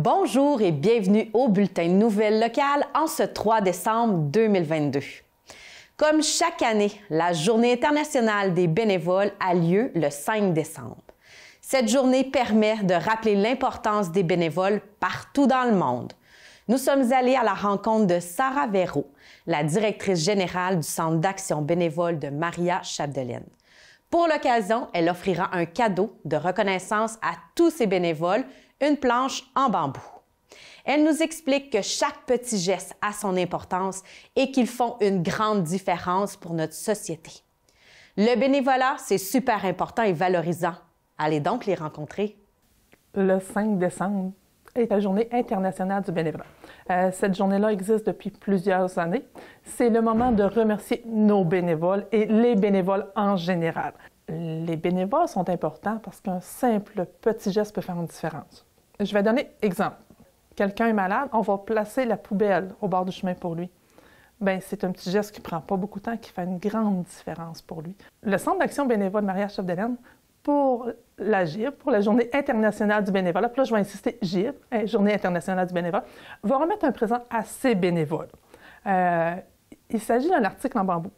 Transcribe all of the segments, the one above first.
Bonjour et bienvenue au Bulletin de nouvelles locales en ce 3 décembre 2022. Comme chaque année, la Journée internationale des bénévoles a lieu le 5 décembre. Cette journée permet de rappeler l'importance des bénévoles partout dans le monde. Nous sommes allés à la rencontre de Sarah Verreau, la directrice générale du Centre d'action bénévole de Maria-Chapdelaine. Pour l'occasion, elle offrira un cadeau de reconnaissance à tous ses bénévoles, une planche en bambou. Elle nous explique que chaque petit geste a son importance et qu'ils font une grande différence pour notre société. Le bénévolat, c'est super important et valorisant. Allez donc les rencontrer. Le 5 décembre est la Journée internationale du bénévolat. Cette journée-là existe depuis plusieurs années. C'est le moment de remercier nos bénévoles et les bénévoles en général. Les bénévoles sont importants parce qu'un simple petit geste peut faire une différence. Je vais donner exemple. Quelqu'un est malade, on va placer la poubelle au bord du chemin pour lui. Bien, c'est un petit geste qui ne prend pas beaucoup de temps, qui fait une grande différence pour lui. Le Centre d'action bénévole Maria-Chapdelaine, pour la GIB, pour la Journée internationale du bénévolat, puis là, je vais insister, GIB, Journée internationale du bénévolat, va remettre un présent à ses bénévoles. Il s'agit d'un article en bambou.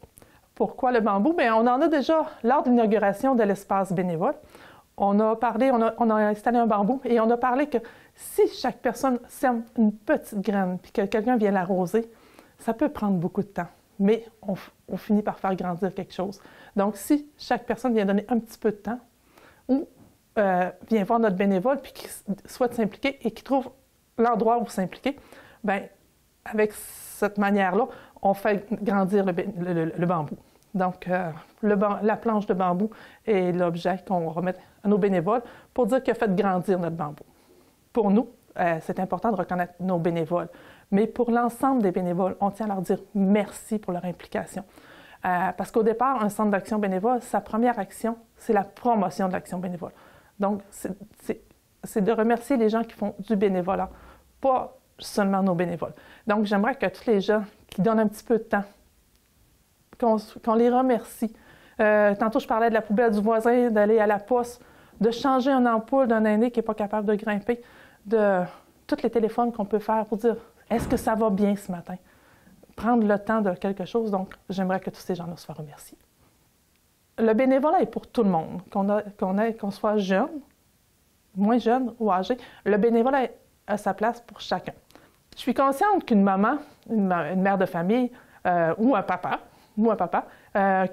Pourquoi le bambou? Bien, on en a déjà lors de l'inauguration de l'espace bénévole. On a installé un bambou et on a parlé que si chaque personne sème une petite graine puis que quelqu'un vient l'arroser, ça peut prendre beaucoup de temps, mais on finit par faire grandir quelque chose. Donc, si chaque personne vient donner un petit peu de temps ou vient voir notre bénévole puis qui souhaite s'impliquer et qui trouve l'endroit où s'impliquer, bien, avec cette manière-là, on fait grandir le bambou. Donc, la planche de bambou est l'objet qu'on remet à nos bénévoles pour dire qu'il a fait grandir notre bambou. Pour nous, c'est important de reconnaître nos bénévoles, mais pour l'ensemble des bénévoles, on tient à leur dire merci pour leur implication. Parce qu'au départ, un centre d'action bénévole, sa première action, c'est la promotion de l'action bénévole. Donc, c'est de remercier les gens qui font du bénévolat, pas seulement nos bénévoles. Donc, j'aimerais que tous les gens qui donnent un petit peu de temps, qu'on les remercie. Tantôt, je parlais de la poubelle du voisin, d'aller à la poste, de changer une ampoule d'un aîné qui n'est pas capable de grimper, de tous les téléphones qu'on peut faire pour dire « Est-ce que ça va bien ce matin? » Prendre le temps de quelque chose. Donc, j'aimerais que tous ces gens-là soient remerciés. Le bénévolat est pour tout le monde, qu'on soit jeune, moins jeune ou âgé. Le bénévolat a sa place pour chacun. Je suis consciente qu'une maman, une mère de famille ou un papa,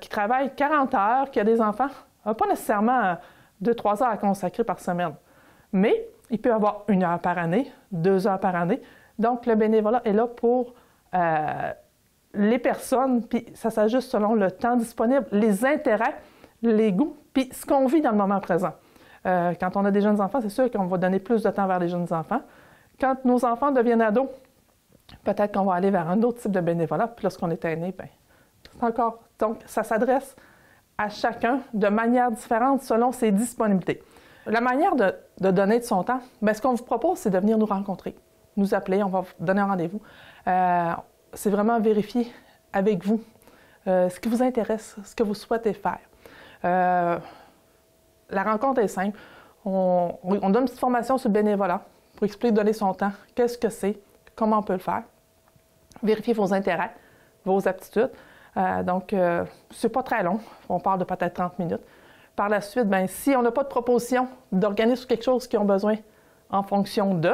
qui travaille 40 heures, qui a des enfants, n'a pas nécessairement 2-3 heures à consacrer par semaine. Mais il peut avoir 1 heure par année, 2 heures par année. Donc, le bénévolat est là pour les personnes, puis ça s'ajuste selon le temps disponible, les intérêts, les goûts, puis ce qu'on vit dans le moment présent. Quand on a des jeunes enfants, c'est sûr qu'on va donner plus de temps vers les jeunes enfants. Quand nos enfants deviennent ados, peut-être qu'on va aller vers un autre type de bénévolat, puis lorsqu'on est aîné, bien, c'est encore. Donc, ça s'adresse à chacun de manière différente selon ses disponibilités. La manière de donner de son temps, bien, ce qu'on vous propose, c'est de venir nous rencontrer, nous appeler, on va vous donner un rendez-vous. C'est vraiment vérifier avec vous ce qui vous intéresse, ce que vous souhaitez faire. La rencontre est simple. On donne une petite formation sur le bénévolat pour expliquer, donner son temps, qu'est-ce que c'est, comment on peut le faire, vérifier vos intérêts, vos aptitudes. Donc, c'est pas très long. On parle de peut-être 30 minutes. Par la suite, bien, si on n'a pas de proposition d'organisme ou quelque chose qui ont besoin en fonction de,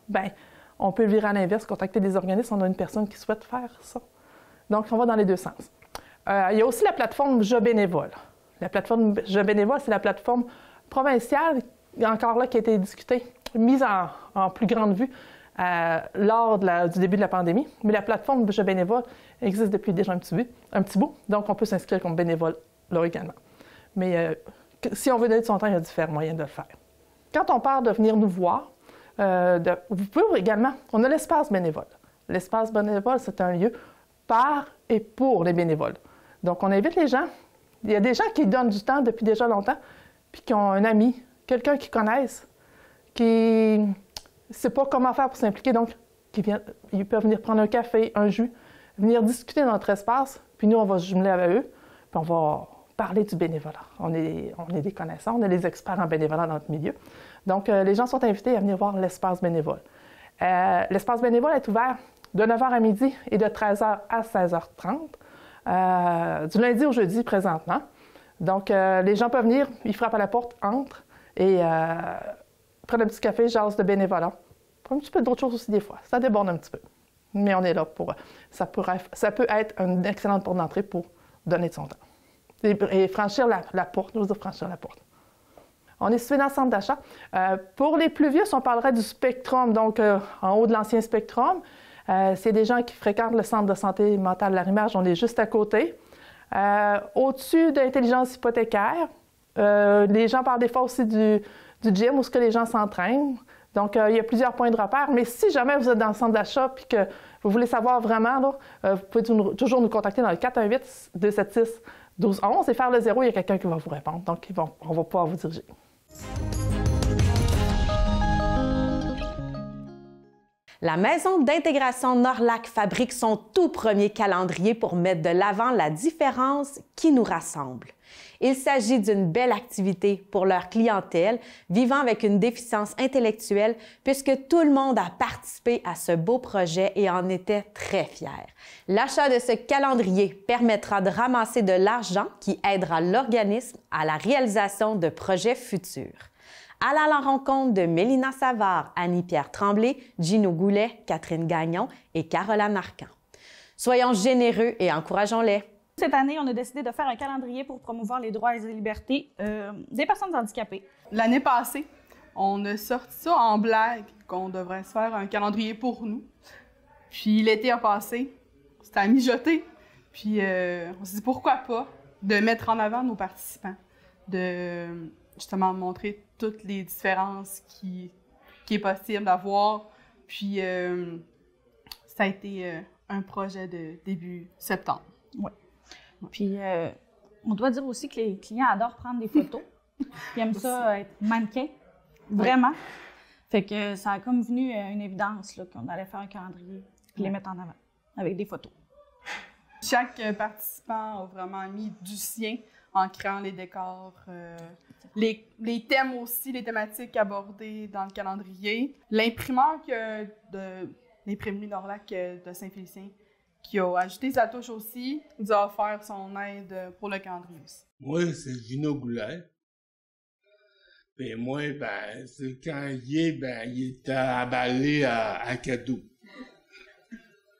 bien, on peut le virer à l'inverse, contacter des organismes. On a une personne qui souhaite faire ça. Donc, on va dans les deux sens. Il y a aussi la plateforme Je bénévole. La plateforme Je bénévole, c'est la plateforme provinciale, encore là, qui a été discutée, mise en plus grande vue lors du début de la pandémie. Mais la plateforme Je bénévole existe depuis déjà un petit bout. Donc, on peut s'inscrire comme bénévole là également. Mais si on veut donner de son temps, il y a différents moyens de le faire. Quand on parle de venir nous voir, vous pouvez également, on a l'espace bénévole. L'espace bénévole, c'est un lieu par et pour les bénévoles. Donc, on invite les gens. Il y a des gens qui donnent du temps depuis déjà longtemps, puis qui ont un ami, quelqu'un qu'ils connaissent, qui ne sait pas comment faire pour s'impliquer. Donc, ils peuvent venir prendre un café, un jus, venir discuter dans notre espace, puis nous, on va se jumeler avec eux, puis on va parler du bénévolat. On est des connaissants, on est des experts en bénévolat dans notre milieu. Donc, les gens sont invités à venir voir l'espace bénévole. L'espace bénévole est ouvert de 9h à midi et de 13h à 16h30, du lundi au jeudi présentement. Donc, les gens peuvent venir, ils frappent à la porte, entrent et prennent un petit café, jasent de bénévolat. Un petit peu d'autres choses aussi des fois, ça déborde un petit peu. Mais on est là pour... Ça peut être une excellente porte d'entrée pour donner de son temps. Et franchir la porte, nous dire franchir la porte. On est situé dans le centre d'achat. Pour les plus vieux, on parlerait du Spectrum, donc en haut de l'ancien Spectrum. C'est des gens qui fréquentent le centre de santé mentale Larimage, on est juste à côté. Au-dessus de l'intelligence hypothécaire, les gens parlent des fois aussi du gym où ce que les gens s'entraînent. Donc, il y a plusieurs points de repère. Mais si jamais vous êtes dans le centre d'achat et que vous voulez savoir vraiment, là, vous pouvez toujours nous contacter dans le 418-276-1211 et faire le 0, il y a quelqu'un qui va vous répondre. Donc, on va pouvoir vous diriger. La maison d'intégration Nord-Lac fabrique son tout premier calendrier pour mettre de l'avant la différence qui nous rassemble. Il s'agit d'une belle activité pour leur clientèle vivant avec une déficience intellectuelle puisque tout le monde a participé à ce beau projet et en était très fier. L'achat de ce calendrier permettra de ramasser de l'argent qui aidera l'organisme à la réalisation de projets futurs. Allons à la rencontre de Mélina Savard, Annie-Pierre Tremblay, Gino Goulet, Catherine Gagnon et Caroline Arcan. Soyons généreux et encourageons-les. Cette année, on a décidé de faire un calendrier pour promouvoir les droits et les libertés des personnes handicapées. L'année passée, on a sorti ça en blague qu'on devrait se faire un calendrier pour nous. Puis l'été a passé, c'était à mijoter. Puis on s'est dit pourquoi pas de mettre en avant nos participants, de justement montrer toutes les différences qui est possible d'avoir. Puis ça a été un projet de début septembre. Oui. Puis on doit dire aussi que les clients adorent prendre des photos. Ils aiment ça être mannequin, vraiment. Fait que ça a comme venu une évidence là, qu'on allait faire un calendrier et les mettre en avant avec des photos. Chaque participant a vraiment mis du sien en créant les décors, les thèmes aussi, les thématiques abordées dans le calendrier. L'imprimeur de l'imprimerie Nord-Lac de Saint-Félicien qui a ajouté sa touche aussi, nous a offert son aide pour le calendrier aussi. Moi, c'est Gino Goulet. Et moi, c'est quand il était abalé à Cadou.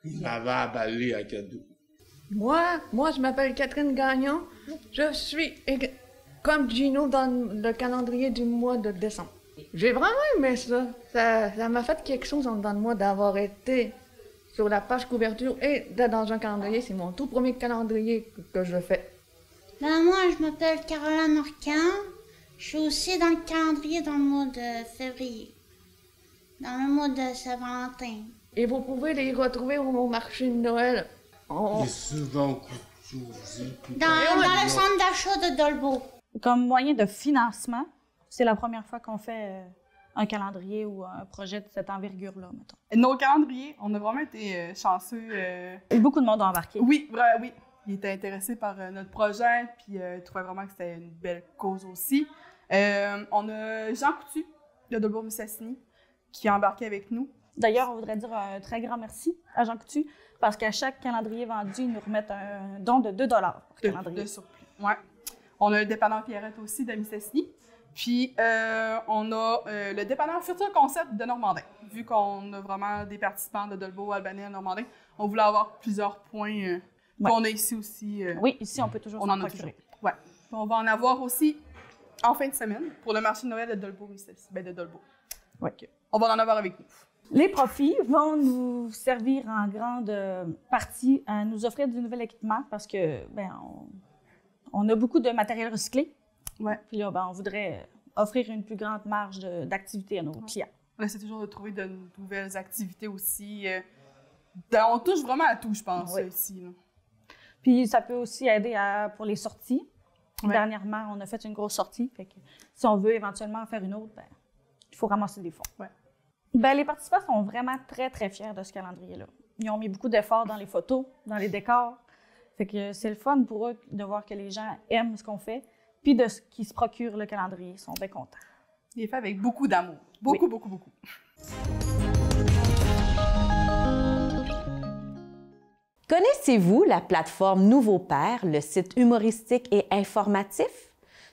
Il m'avait abalé à Cadou. Moi, je m'appelle Catherine Gagnon. Je suis comme Gino dans le calendrier du mois de décembre. J'ai vraiment aimé ça. Ça m'a fait quelque chose dans le mois d'avoir été sur la page couverture et d'être dans un calendrier. C'est mon tout premier calendrier que je fais. Moi, je m'appelle Caroline Arcan. Je suis aussi dans le calendrier dans le mois de février. Dans le mois de Saint-Valentin. Et vous pouvez les retrouver au marché de Noël. Il est souvent dans le centre d'achat de Dolbeau. Comme moyen de financement, c'est la première fois qu'on fait un calendrier ou un projet de cette envergure-là, mettons. Nos calendriers, on a vraiment été chanceux. Beaucoup de monde a embarqué. Oui. Ils étaient intéressés par notre projet, puis ils trouvaient vraiment que c'était une belle cause aussi. On a Jean Coutu de Dolbeau-Mistassini qui a embarqué avec nous. D'ailleurs, on voudrait dire un très grand merci à Jean Coutu parce qu'à chaque calendrier vendu, ils nous remettent un don de 2 $ par calendrier. De surplus, ouais. On a le dépanneur Pierrette aussi de Mistassini. Puis, on a le dépanneur Futur Concept de Normandin. Vu qu'on a vraiment des participants de Dolbeau, Albanais, Normandin, on voulait avoir plusieurs points qu'on a ici aussi. Oui, ici, on peut toujours s'en procurer. Ouais. On va en avoir aussi en fin de semaine pour le marché de Noël de Dolbeau. De Dolbeau. Ouais. On va en avoir avec nous. Les profits vont nous servir en grande partie à nous offrir du nouvel équipement parce que on a beaucoup de matériel recyclé. Ouais. Puis là, on voudrait offrir une plus grande marge d'activité à nos clients. On essaie toujours de trouver de nouvelles activités aussi. On touche vraiment à tout, je pense, ici. Là. Puis ça peut aussi aider pour les sorties. Ouais. Dernièrement, on a fait une grosse sortie. Fait que si on veut éventuellement en faire une autre, il faut ramasser des fonds. Ouais. Les participants sont vraiment très, très fiers de ce calendrier-là. Ils ont mis beaucoup d'efforts dans les photos, dans les décors. Fait que c'est le fun pour eux de voir que les gens aiment ce qu'on fait, puis de ce qu'ils se procurent le calendrier. Ils sont bien contents. Il est fait avec beaucoup d'amour. Beaucoup. Connaissez-vous la plateforme Nouveau Père, le site humoristique et informatif?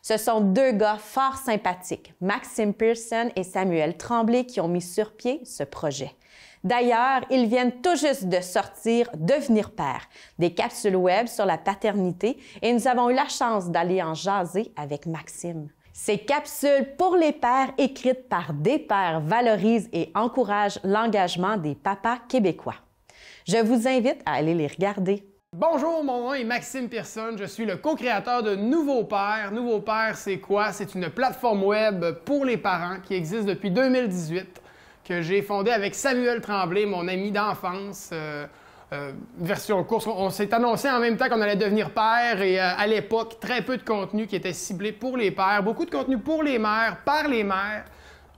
Ce sont deux gars fort sympathiques, Maxime Pearson et Samuel Tremblay, qui ont mis sur pied ce projet. D'ailleurs, ils viennent tout juste de sortir Devenir père, des capsules web sur la paternité, et nous avons eu la chance d'aller en jaser avec Maxime. Ces capsules pour les pères écrites par des pères valorisent et encouragent l'engagement des papas québécois. Je vous invite à aller les regarder. Bonjour, mon nom est Maxime Pearson, je suis le co-créateur de Nouveau Père. Nouveau Père, c'est quoi? C'est une plateforme web pour les parents qui existe depuis 2018, que j'ai fondée avec Samuel Tremblay, mon ami d'enfance. Version course, on s'est annoncé en même temps qu'on allait devenir père et à l'époque, très peu de contenu qui était ciblé pour les pères, beaucoup de contenu pour les mères, par les mères.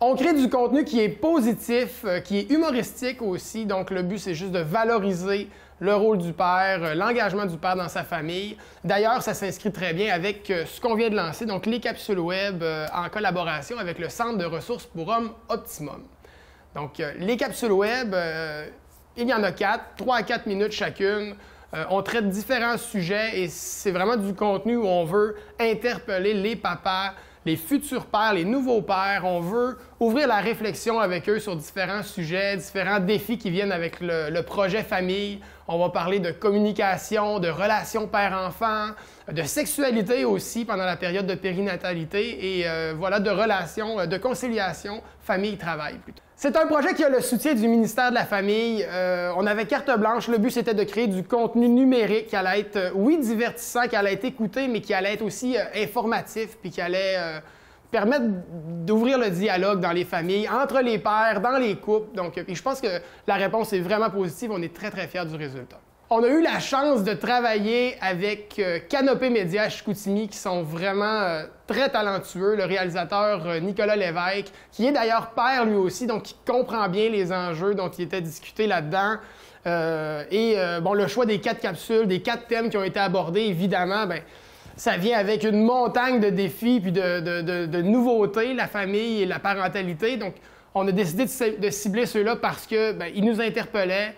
On crée du contenu qui est positif, qui est humoristique aussi, donc le but c'est juste de valoriser le rôle du père, l'engagement du père dans sa famille. D'ailleurs, ça s'inscrit très bien avec ce qu'on vient de lancer, donc les capsules web en collaboration avec le Centre de ressources pour hommes Optimum. Donc les capsules web, il y en a 4, 3 à 4 minutes chacune. On traite différents sujets et c'est vraiment du contenu où on veut interpeller les papas, les futurs pères, les nouveaux pères. On veut ouvrir la réflexion avec eux sur différents sujets, différents défis qui viennent avec le projet famille. On va parler de communication, de relations père-enfant, de sexualité aussi pendant la période de périnatalité et voilà, de relations, de conciliation famille-travail plutôt. C'est un projet qui a le soutien du ministère de la Famille. On avait carte blanche. Le but, c'était de créer du contenu numérique qui allait être, oui, divertissant, qui allait être écouté, mais qui allait être aussi informatif, puis qui allait permettre d'ouvrir le dialogue dans les familles, entre les pères, dans les couples. Donc, puis je pense que la réponse est vraiment positive. On est très, très fiers du résultat. On a eu la chance de travailler avec Canopé Média à Chicoutimi, qui sont vraiment très talentueux. Le réalisateur Nicolas Lévesque, qui est d'ailleurs père lui aussi, donc qui comprend bien les enjeux dont il était discuté là-dedans. Bon, le choix des 4 capsules, des 4 thèmes qui ont été abordés, évidemment, bien, ça vient avec une montagne de défis puis de nouveautés, la famille et la parentalité. Donc, on a décidé de cibler ceux-là parce que bien, ils nous interpellaient.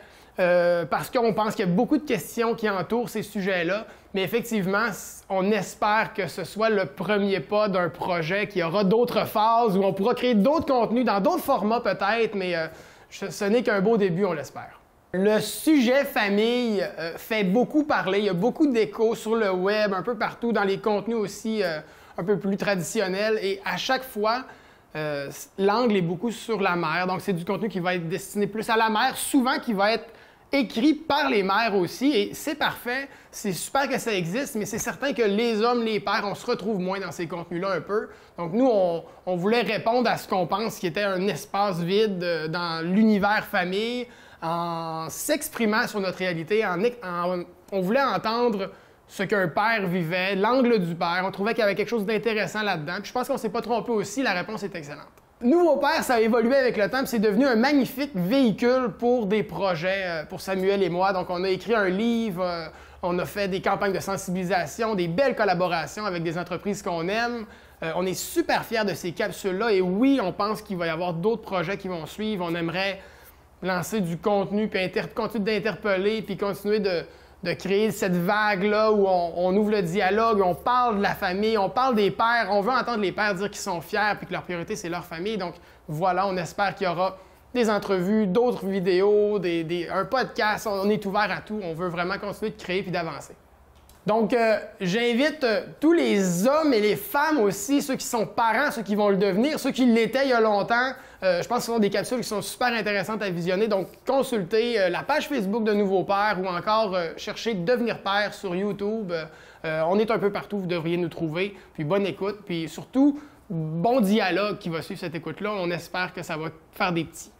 Parce qu'on pense qu'il y a beaucoup de questions qui entourent ces sujets-là, mais effectivement, on espère que ce soit le premier pas d'un projet qui aura d'autres phases, où on pourra créer d'autres contenus dans d'autres formats peut-être, mais ce n'est qu'un beau début, on l'espère. Le sujet famille fait beaucoup parler, il y a beaucoup d'échos sur le web, un peu partout, dans les contenus aussi un peu plus traditionnels, et à chaque fois, l'angle est beaucoup sur la mère, donc c'est du contenu qui va être destiné plus à la mère, souvent qui va être écrit par les mères aussi, et c'est parfait, c'est super que ça existe, mais c'est certain que les hommes, les pères, on se retrouve moins dans ces contenus-là un peu. Donc nous, on voulait répondre à ce qu'on pense qui était un espace vide dans l'univers famille, en s'exprimant sur notre réalité, on voulait entendre ce qu'un père vivait, l'angle du père. On trouvait qu'il y avait quelque chose d'intéressant là-dedans. Puis je pense qu'on ne s'est pas trompé aussi, la réponse est excellente. Nouveau Père, ça a évolué avec le temps, puis c'est devenu un magnifique véhicule pour des projets, pour Samuel et moi. Donc on a écrit un livre, on a fait des campagnes de sensibilisation, des belles collaborations avec des entreprises qu'on aime. On est super fiers de ces capsules-là et oui, on pense qu'il va y avoir d'autres projets qui vont suivre. On aimerait lancer du contenu, puis continuer d'interpeller, puis continuer de créer cette vague-là où on ouvre le dialogue, on parle de la famille, on parle des pères, on veut entendre les pères dire qu'ils sont fiers puis que leur priorité, c'est leur famille. Donc voilà, on espère qu'il y aura des entrevues, d'autres vidéos, un podcast, on est ouvert à tout, on veut vraiment continuer de créer puis d'avancer. Donc, j'invite tous les hommes et les femmes aussi, ceux qui sont parents, ceux qui vont le devenir, ceux qui l'étaient il y a longtemps. Je pense que ce sont des capsules qui sont super intéressantes à visionner. Donc, consultez la page Facebook de Nouveau Père ou encore cherchez Devenir Père sur YouTube. On est un peu partout, vous devriez nous trouver. Puis bonne écoute, puis surtout, bon dialogue qui va suivre cette écoute-là. On espère que ça va faire des petits.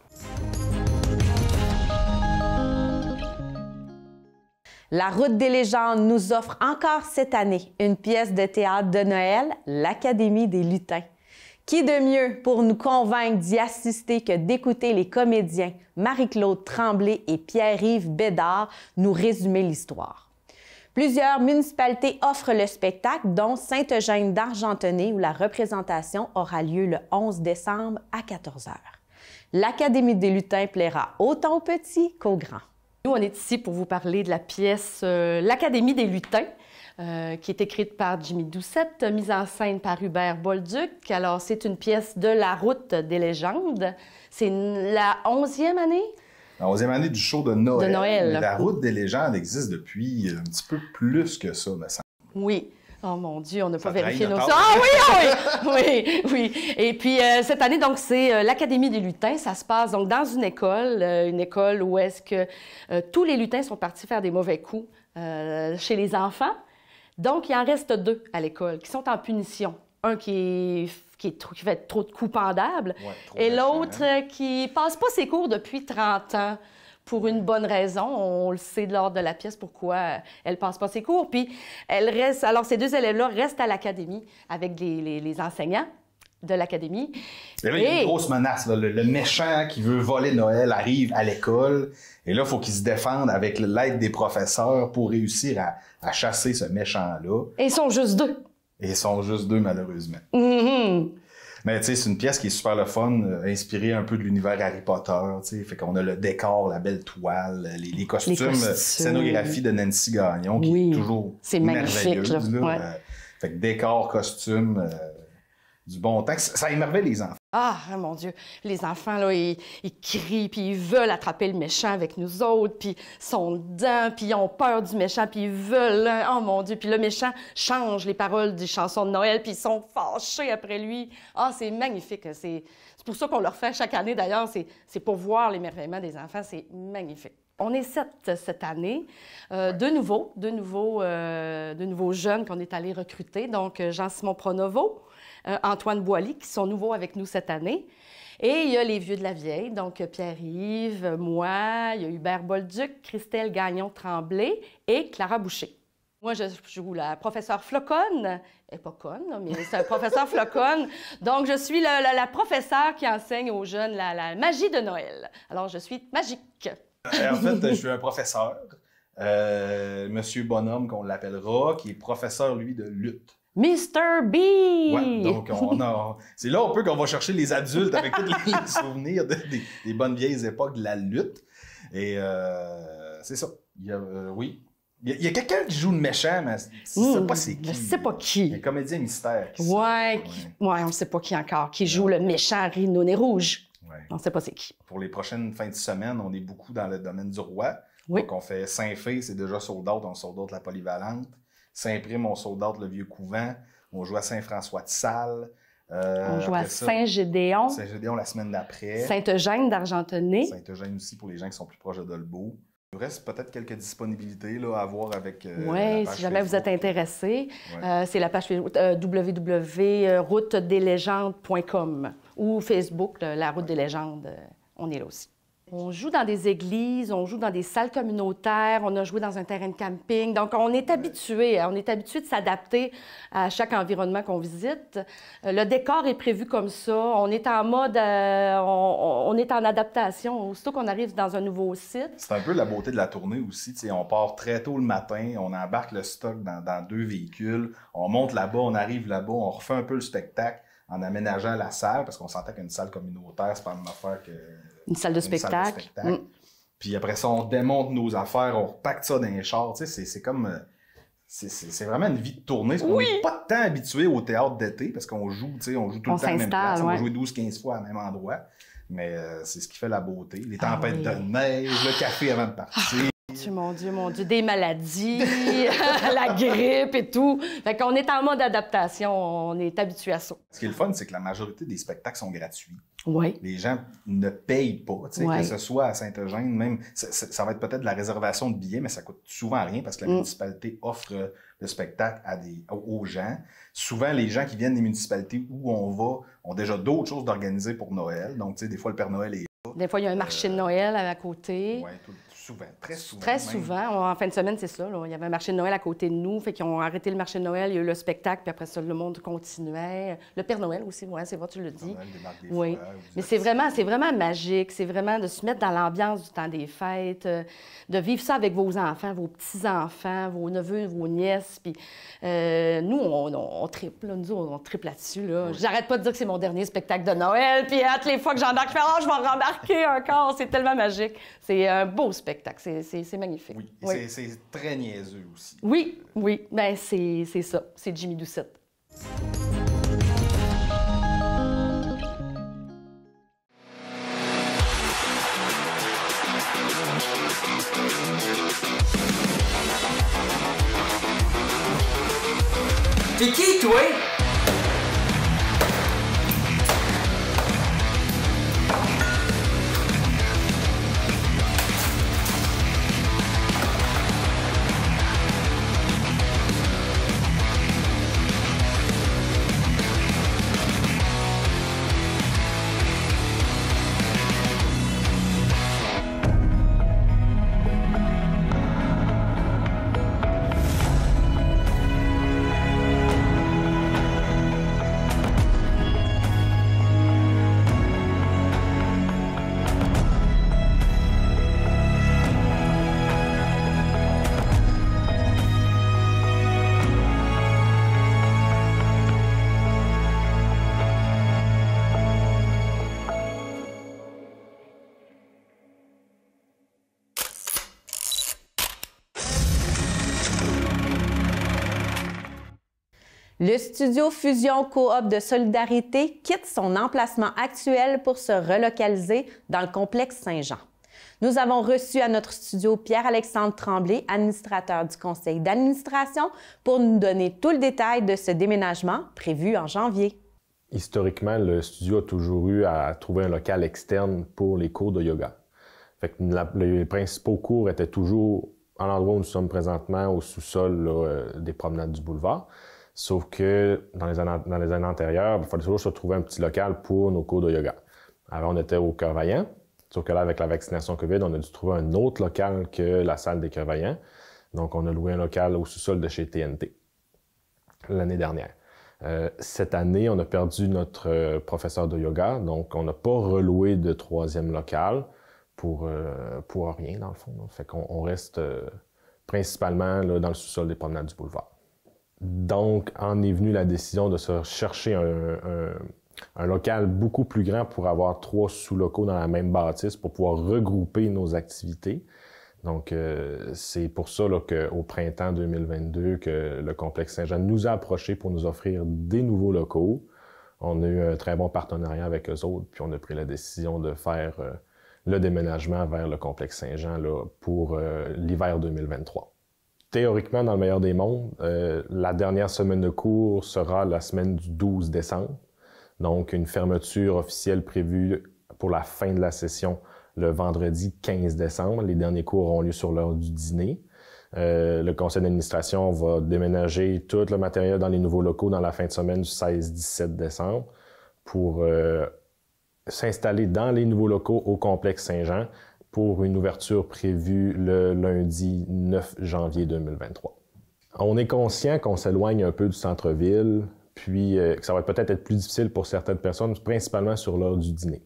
La Route des légendes nous offre encore cette année une pièce de théâtre de Noël, l'Académie des lutins. Qui de mieux pour nous convaincre d'y assister que d'écouter les comédiens Marie-Claude Tremblay et Pierre-Yves Bédard nous résumer l'histoire. Plusieurs municipalités offrent le spectacle, dont Sainte-Eugène d'Argentonais, où la représentation aura lieu le 11 décembre à 14h. L'Académie des lutins plaira autant aux petits qu'aux grands. Nous, on est ici pour vous parler de la pièce L'Académie des lutins, qui est écrite par Jimmy Doucette, mise en scène par Hubert Bolduc. Alors, c'est une pièce de La Route des légendes. C'est la 11e année? La 11e année du show de Noël. De Noël. Mais La Route des légendes existe depuis un petit peu plus que ça, me semble. Oui. Oh mon Dieu, on n'a pas trahit vérifié nos... notre Ah oui, oui, oui, oui. Et puis, cette année, donc, c'est l'Académie des lutins. Ça se passe donc dans une école où est-ce que tous les lutins sont partis faire des mauvais coups chez les enfants. Donc, il en reste 2 à l'école qui sont en punition. Un qui fait trop de coups pendables et l'autre qui passe pas ses cours depuis 30 ans. Pour une bonne raison, on le sait lors de la pièce pourquoi elle passe pas ses cours. Puis elle reste, alors ces 2 élèves-là restent à l'académie avec les enseignants de l'académie. Et là, il y a une grosse menace. Là. Le méchant qui veut voler Noël arrive à l'école et là, il faut qu'il se défende avec l'aide des professeurs pour réussir à chasser ce méchant-là. Et ils sont juste 2. Et ils sont juste 2, malheureusement. Mm-hmm. Mais tu sais, c'est une pièce qui est super le fun, inspirée un peu de l'univers Harry Potter, tu sais. Fait qu'on a le décor, la belle toile, les costumes, scénographie de Nancy Gagnon, qui est toujours merveilleuse. Là. Ouais. Fait que décor, costume, du bon temps. Ça émerveille les enfants. Ah, mon Dieu, les enfants, là, ils crient, puis ils veulent attraper le méchant avec nous autres, puis ils sont dedans, puis ils ont peur du méchant, puis ils veulent... Oh, mon Dieu, puis le méchant change les paroles des chansons de Noël, puis ils sont fâchés après lui. Ah, c'est magnifique. C'est pour ça qu'on le refait chaque année, d'ailleurs. C'est pour voir l'émerveillement des enfants. C'est magnifique. On est 7 cette année. De nouveaux jeunes qu'on est allés recruter. Donc, Jean-Simon Pronovo, Antoine Boily, qui sont nouveaux avec nous cette année. Et il y a les vieux de la vieille, donc Pierre-Yves, moi, il y a Hubert Bolduc, Christelle Gagnon-Tremblay et Clara Boucher. Moi, je joue la professeure Flocon. Elle n'est pas conne, mais c'est un professeur Flocon. Donc, je suis la professeure qui enseigne aux jeunes la magie de Noël. Alors, je suis magique. En fait, je suis un professeur, Monsieur Bonhomme, qu'on l'appellera, qui est professeur, lui, de lutte. Mr. B! Ouais, donc, c'est là un peu qu'on va chercher les adultes avec tous les souvenirs des bonnes vieilles époques de la lutte. Et c'est ça. Il y a quelqu'un qui joue le méchant, mais je ne sais pas c'est qui. Je sais pas qui. Un comédien mystère. Ouais, on ne sait pas qui encore. Qui joue le méchant Rhinonnet Rouge. Ouais. On ne sait pas c'est qui. Pour les prochaines fins de semaine, on est beaucoup dans le domaine du roi. Oui. Donc, on fait Saint-Fé, c'est déjà sold out. On sold out la Polyvalente. Saint-Prime, on sold out le Vieux-Couvent. On joue à Saint-François-de-Sales. On joue à Saint-Gédéon. Saint-Gédéon la semaine d'après. Sainte-Eugène d'Argentonnet. Sainte-Eugène aussi pour les gens qui sont plus proches de Dolbeau. Il nous reste peut-être quelques disponibilités là, à voir avec oui, si jamais Facebook. Vous êtes intéressé, c'est la page www.routedeslégendes.com ou Facebook, La Route des légendes, on est là aussi. On joue dans des églises, on joue dans des salles communautaires, on a joué dans un terrain de camping. Donc, on est habitué de s'adapter à chaque environnement qu'on visite. Le décor est prévu comme ça. On est en mode, on est en adaptation. Aussitôt qu'on arrive dans un nouveau site. C'est un peu la beauté de la tournée aussi. T'sais, on part très tôt le matin, on embarque le stock dans 2 véhicules, on monte là-bas, on arrive là-bas, on refait un peu le spectacle en aménageant la salle, parce qu'on sentait qu'une salle communautaire, c'est pas la même affaire que... Une salle de spectacle. Puis après ça, on démonte nos affaires, on repacte ça dans les chars. Tu sais, c'est comme... C'est vraiment une vie de tournée. Parce qu'on n'est pas tant habitué au théâtre d'été, parce qu'on joue, tout le temps à la même place. On va jouer 12-15 fois au même endroit. Mais c'est ce qui fait la beauté. Les tempêtes de neige, le café avant de partir. Mon Dieu, des maladies, la grippe et tout. Fait qu'on est en mode adaptation, on est habitué à ça. Ce qui est le fun, c'est que la majorité des spectacles sont gratuits. Oui. Les gens ne payent pas, que ce soit à Sainte-Eugène, même, ça va être peut-être de la réservation de billets, mais ça coûte souvent rien parce que la municipalité offre le spectacle aux gens. Souvent, les gens qui viennent des municipalités où on va ont déjà d'autres choses d'organiser pour Noël. Donc, des fois, le Père Noël est là. Des fois, il y a un marché de Noël à côté. Oui, souvent, très souvent. Très souvent. En fin de semaine, c'est ça. Là. Il y avait un marché de Noël à côté de nous. Fait qu'ils ont arrêté le marché de Noël, il y a eu le spectacle, puis après ça, le monde continuait. Le Père Noël aussi, c'est vrai, tu le dis. Oui. Mais c'est vraiment magique. C'est vraiment de se mettre dans l'ambiance du temps des fêtes, de vivre ça avec vos enfants, vos petits-enfants, vos neveux, vos nièces. Puis nous, on triple. Là. Nous, on triple là-dessus. Là. Oui. J'arrête pas de dire que c'est mon dernier spectacle de Noël. Puis toutes les fois que j'embarque, je vais en rembarquer encore. C'est tellement magique. C'est un beau spectacle. spectacle. C'est magnifique. Oui, Oui. c'est très niaiseux aussi. Oui, oui, ben c'est ça. C'est Jimmy Doucette. T'es qui, toi? Le studio Fusion Coop de Solidarité quitte son emplacement actuel pour se relocaliser dans le complexe Saint-Jean. Nous avons reçu à notre studio Pierre-Alexandre Tremblay, administrateur du conseil d'administration, pour nous donner tout le détail de ce déménagement prévu en janvier. Historiquement, le studio a toujours eu à trouver un local externe pour les cours de yoga. Fait que les principaux cours étaient toujours à l'endroit où nous sommes présentement, au sous-sol des promenades du boulevard. Sauf que dans les années antérieures, il fallait toujours se trouver un petit local pour nos cours de yoga. Alors, on était au Cœur-Vaillant, sauf que là, avec la vaccination COVID, on a dû trouver un autre local que la salle des Cœur-Vaillant. Donc, on a loué un local au sous-sol de chez TNT l'année dernière. Cette année, on a perdu notre professeur de yoga, donc on n'a pas reloué de troisième local pour rien, dans le fond. Fait qu'on reste principalement là, dans le sous-sol des promenades du boulevard. Donc, en est venue la décision de se chercher un local beaucoup plus grand pour avoir 3 sous-locaux dans la même bâtisse pour pouvoir regrouper nos activités. Donc, c'est pour ça qu'au printemps 2022, que le complexe Saint-Jean nous a approchés pour nous offrir des nouveaux locaux. On a eu un très bon partenariat avec eux autres, puis on a pris la décision de faire le déménagement vers le complexe Saint-Jean là, pour l'hiver 2023. Théoriquement, dans le meilleur des mondes, la dernière semaine de cours sera la semaine du 12 décembre. Donc, une fermeture officielle prévue pour la fin de la session le vendredi 15 décembre. Les derniers cours auront lieu sur l'heure du dîner. Le conseil d'administration va déménager tout le matériel dans les nouveaux locaux dans la fin de semaine du 16-17 décembre pour s'installer dans les nouveaux locaux au complexe Saint-Jean pour une ouverture prévue le lundi 9 janvier 2023. On est conscient qu'on s'éloigne un peu du centre-ville, puis que ça va peut-être être plus difficile pour certaines personnes, principalement sur l'heure du dîner.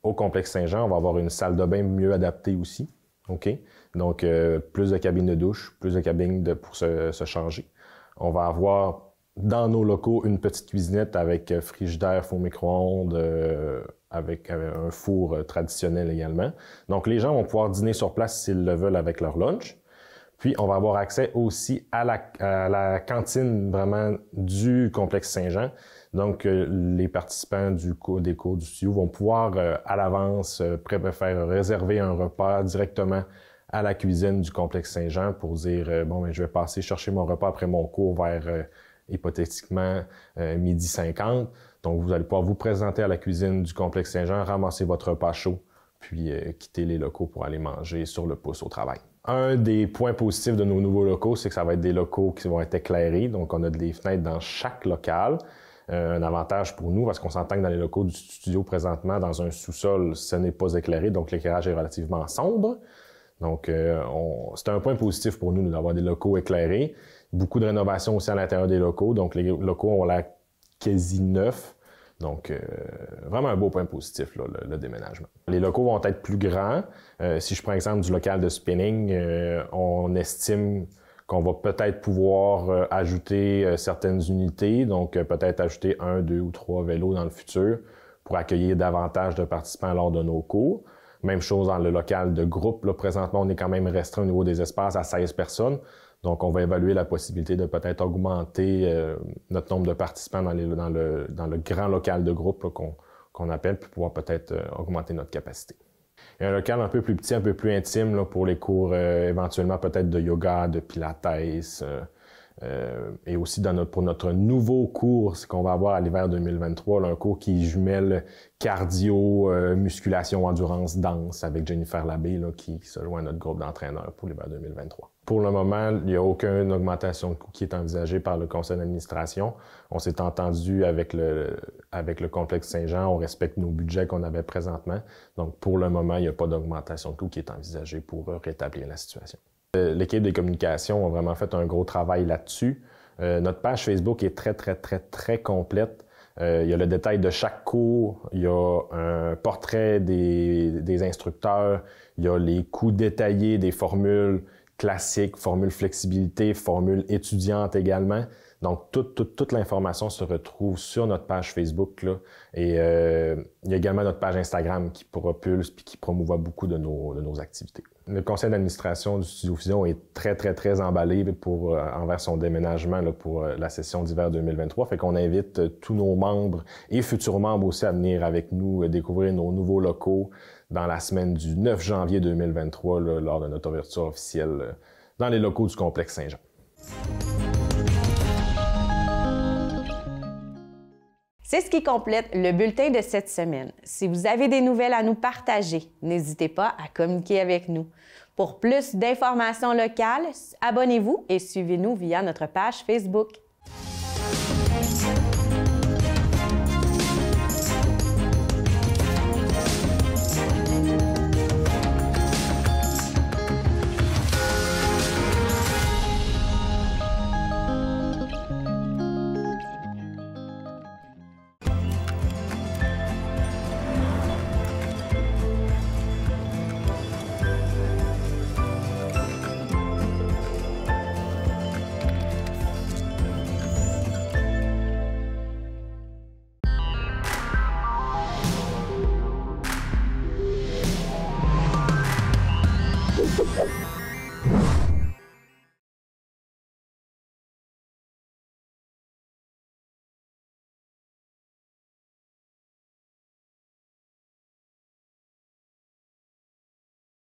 Au complexe Saint-Jean, on va avoir une salle de bain mieux adaptée aussi. OK? Donc, plus de cabines de douche, plus de cabines pour se changer. On va avoir dans nos locaux une petite cuisinette avec frigidaire, four micro-ondes, avec un four traditionnel également. Donc, les gens vont pouvoir dîner sur place s'ils le veulent avec leur lunch. Puis, on va avoir accès aussi à la cantine vraiment du complexe Saint-Jean. Donc, les participants des cours du studio vont pouvoir, à l'avance, faire réserver un repas directement à la cuisine du complexe Saint-Jean pour dire bon, ben, je vais passer chercher mon repas après mon cours vers, hypothétiquement, 12h50. Donc, vous allez pouvoir vous présenter à la cuisine du complexe Saint-Jean, ramasser votre repas chaud, puis quitter les locaux pour aller manger sur le pouce au travail. Un des points positifs de nos nouveaux locaux, c'est que ça va être des locaux qui vont être éclairés. Donc, on a des fenêtres dans chaque local. Un avantage pour nous, parce qu'on s'entend que dans les locaux du studio présentement, dans un sous-sol, ce n'est pas éclairé, donc l'éclairage est relativement sombre. Donc, c'est un point positif pour nous d'avoir des locaux éclairés. Beaucoup de rénovations aussi à l'intérieur des locaux, donc les locaux ont l'air quasi neufs. Donc, vraiment un beau point positif, là, le déménagement. Les locaux vont être plus grands. Si je prends exemple du local de spinning, on estime qu'on va peut-être pouvoir ajouter certaines unités, donc peut-être ajouter 1, 2 ou 3 vélos dans le futur pour accueillir davantage de participants lors de nos cours. Même chose dans le local de groupe. Là, présentement, on est quand même restreint au niveau des espaces à 16 personnes. Donc, on va évaluer la possibilité de peut-être augmenter notre nombre de participants dans le grand local de groupe qu'on appelle, puis pouvoir peut-être augmenter notre capacité. Il y a un local un peu plus petit, un peu plus intime là, pour les cours éventuellement peut-être de yoga, de pilates, et aussi pour notre nouveau cours qu'on va avoir à l'hiver 2023, là, un cours qui jumelle cardio, musculation, endurance, danse avec Jennifer Labbé là, qui se joint à notre groupe d'entraîneurs pour l'hiver 2023. Pour le moment, il n'y a aucune augmentation de coût qui est envisagée par le conseil d'administration. On s'est entendu avec le complexe Saint-Jean, on respecte nos budgets qu'on avait présentement. Donc pour le moment, il n'y a pas d'augmentation de coût qui est envisagée pour rétablir la situation. L'équipe des communications a vraiment fait un gros travail là-dessus. Notre page Facebook est très complète. Il y a le détail de chaque cours, il y a un portrait des instructeurs, il y a les coûts détaillés des formules classiques, formules flexibilité, formules étudiantes également. Donc, toute l'information se retrouve sur notre page Facebook, là. Et il y a également notre page Instagram qui propulse puis qui promouvoit beaucoup de nos activités. Le conseil d'administration du Studio Fusion est très emballé envers son déménagement là, pour la session d'hiver 2023. Fait qu'on invite tous nos membres et futurs membres aussi à venir avec nous découvrir nos nouveaux locaux dans la semaine du 9 janvier 2023 là, lors de notre ouverture officielle dans les locaux du complexe Saint-Jean. C'est ce qui complète le bulletin de cette semaine. Si vous avez des nouvelles à nous partager, n'hésitez pas à communiquer avec nous. Pour plus d'informations locales, abonnez-vous et suivez-nous via notre page Facebook.